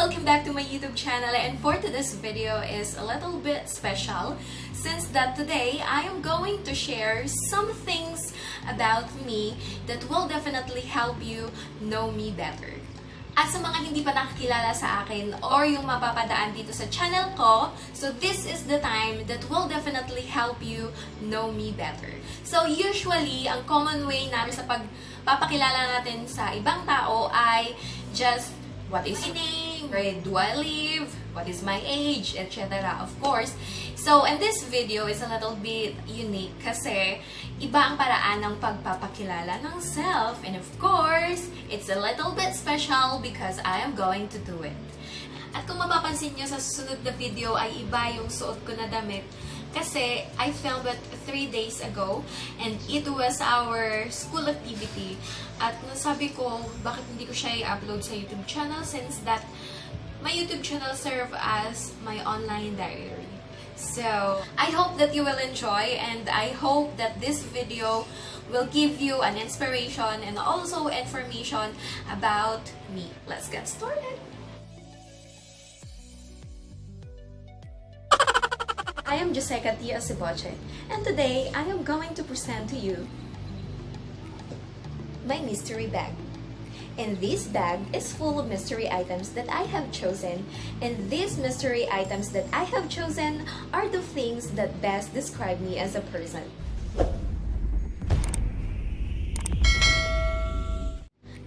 welcome back to my YouTube channel, and for today's video is a little bit special since that today I am going to share some things about me that will definitely help you know me better. At sa mga hindi pa nakakilala sa akin or yung mapapadaan dito sa channel ko, so this is the time that will definitely help you know me better. So usually, ang common way natin sa pagpapakilala natin sa ibang tao ay just what is my name, where do I live, what is my age, etc. Of course. So, and this video is a little bit unique kasi iba ang paraan ng pagpapakilala ng self. And of course, it's a little bit special because I am going to do it. At kung mapapansin nyo sa susunod na video ay iba yung suot ko na damit kasi I filmed it 3 days ago and it was our school activity. At nasabi ko, bakit hindi ko siya i-upload sa YouTube channel since that my YouTube channel serve as my online diary. So, I hope that you will enjoy and I hope that this video will give you an inspiration and also information about me. Let's get started! I am Jessica Tia Ceboche, and today I am going to present to you my mystery bag. And this bag is full of mystery items that I have chosen, and these mystery items that I have chosen are the things that best describe me as a person.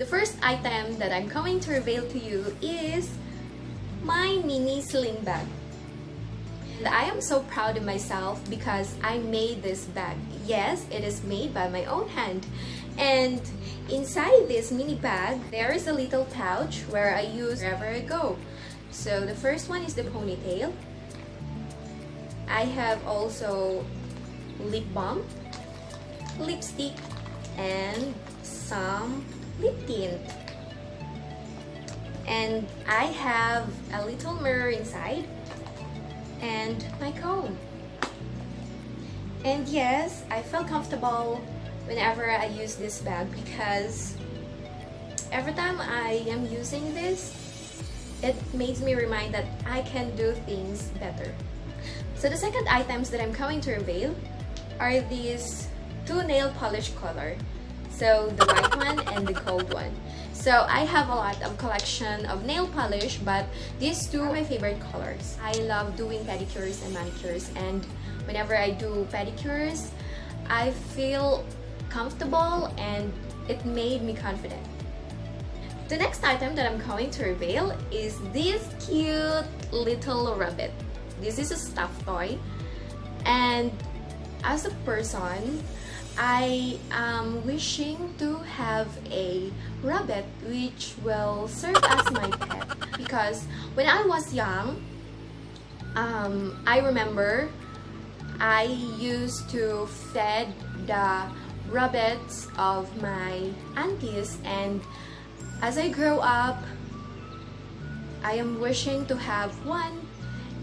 The first item that I'm going to reveal to you is my mini sling bag. And I am so proud of myself because I made this bag. Yes, it is made by my own hand. And inside this mini bag, there is a little pouch where I use wherever I go. So the first one is the ponytail. I have also lip balm, lipstick, and some lip tint. And I have a little mirror inside and my comb. And yes, I feel comfortable whenever I use this bag because every time I am using this, it makes me remind that I can do things better. So the second items that I'm going to reveal are these two nail polish color. So the white one and the gold one. So I have a lot of collection of nail polish, but these two are my favorite colors. I love doing pedicures and manicures, and whenever I do pedicures, I feel comfortable and it made me confident. The next item that I'm going to reveal is this cute little rabbit. This is a stuffed toy, and as a person, I am wishing to have a rabbit which will serve as my pet because when I was young, I remember I used to feed the rabbits of my aunties, and as I grow up, I am wishing to have one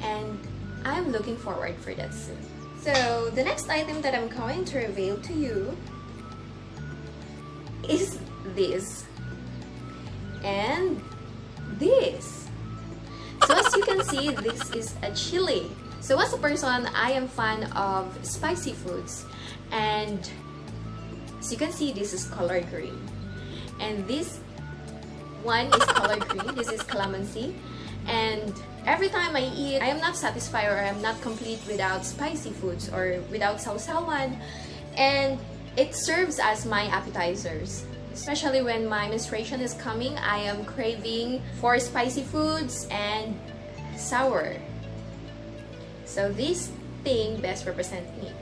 and I'm looking forward for that soon. So, the next item that I'm going to reveal to you is this and this. So, as you can see, this is a chili. So, as a person, I am fan of spicy foods, and as you can see, this is color green, and this one is color green. This is calamansi, and every time I eat, I am not satisfied or I am not complete without spicy foods or without sausawan, and it serves as my appetizers. Especially when my menstruation is coming, I am craving for spicy foods and sour. So this thing best represents me.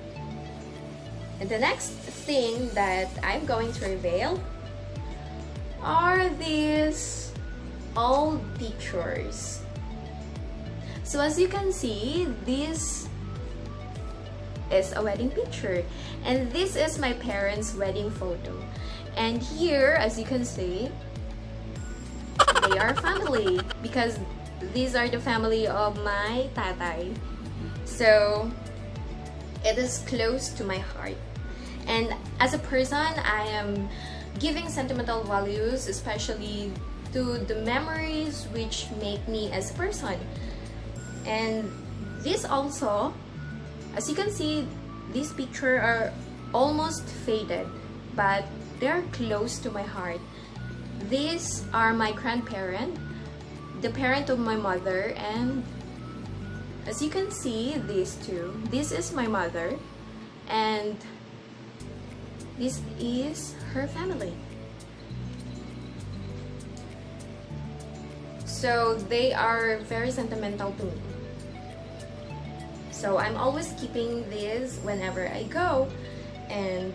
And the next thing that I'm going to reveal are these old pictures. So as you can see, this is a wedding picture, and this is my parents' wedding photo. And here, as you can see, they are family because these are the family of my tatay. So it is close to my heart. And as a person, I am giving sentimental values, especially to the memories which make me as a person. And this also, as you can see, these pictures are almost faded, but they're close to my heart. These are my grandparents, the parent of my mother, and as you can see, these two. This is my mother, and this is her family. So they are very sentimental to me. So I'm always keeping this whenever I go, and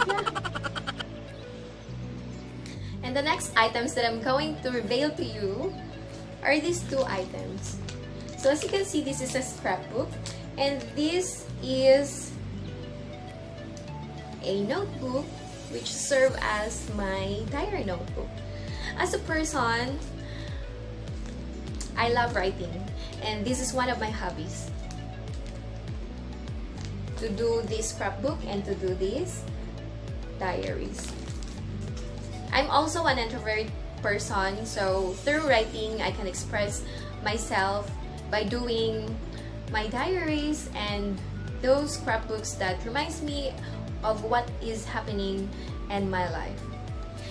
yeah. And the next items that I'm going to reveal to you are these two items. So as you can see, this is a scrapbook, and this is a notebook which serve as my diary notebook. As a person, I love writing, and this is one of my hobbies. To do this scrapbook and to do these diaries. I'm also an introvert person, so through writing, I can express myself by doing my diaries and those scrapbooks that reminds me of what is happening in my life.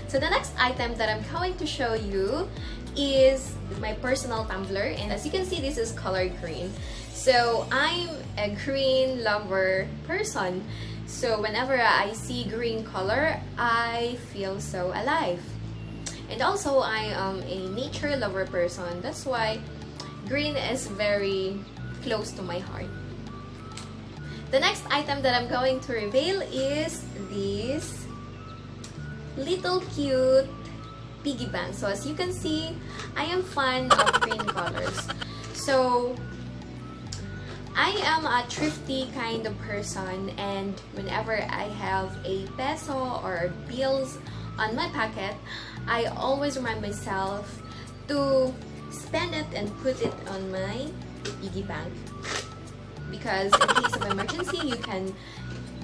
So the next item that I'm going to show you is my personal tumbler, and as you can see, this is color green. So I'm a green lover person, so whenever I see green color, I feel so alive. And also I am a nature lover person, that's why green is very close to my heart. The next item that I'm going to reveal is this little cute piggy bank. So as you can see, I am fan of green colors. So I am a thrifty kind of person, and whenever I have a peso or bills on my pocket, I always remind myself to spend it and put it on my piggy bank, because in case of emergency, you can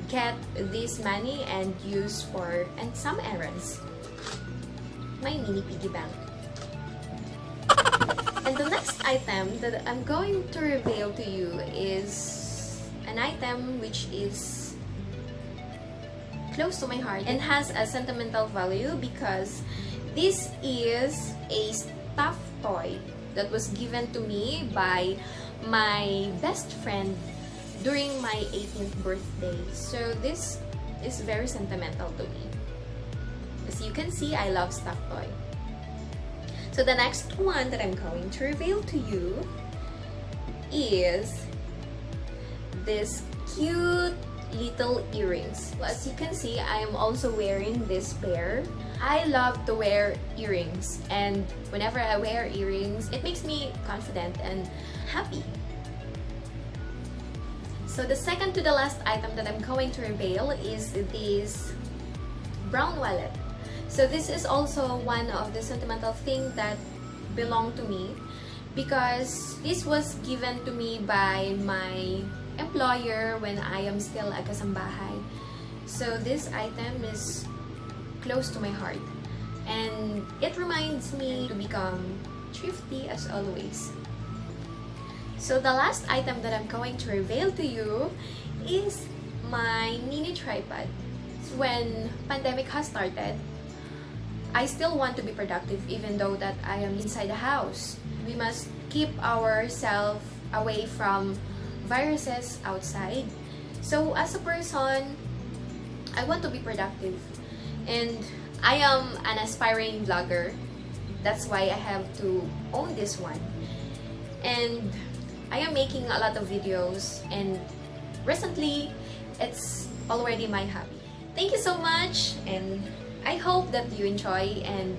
get this money and use for some errands. My mini piggy bank. And the next item that I'm going to reveal to you is an item which is close to my heart and has a sentimental value, because this is a stuffed toy that was given to me by my best friend during my 18th birthday. So this is very sentimental to me. As you can see, I love stuffed toy. So the next one that I'm going to reveal to you is this cute little earrings. As you can see, I am also wearing this pair. I love to wear earrings, and whenever I wear earrings, it makes me confident and happy. So the second to the last item that I'm going to reveal is this brown wallet. So this is also one of the sentimental things that belong to me, because this was given to me by my employer when I am still a kasambahay. So this item is close to my heart, and it reminds me to become thrifty as always. So the last item that I'm going to reveal to you is my mini tripod. When pandemic has started, I still want to be productive even though that I am inside the house. We must keep ourselves away from viruses outside. So as a person, I want to be productive, and I am an aspiring vlogger. That's why I have to own this one. And I am making a lot of videos, and recently it's already my hobby. Thank you so much, and I hope that you enjoy, and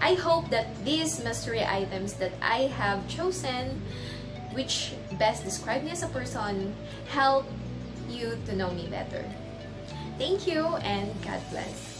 I hope that these mystery items that I have chosen, which best describe me as a person, help you to know me better. Thank you, and God bless.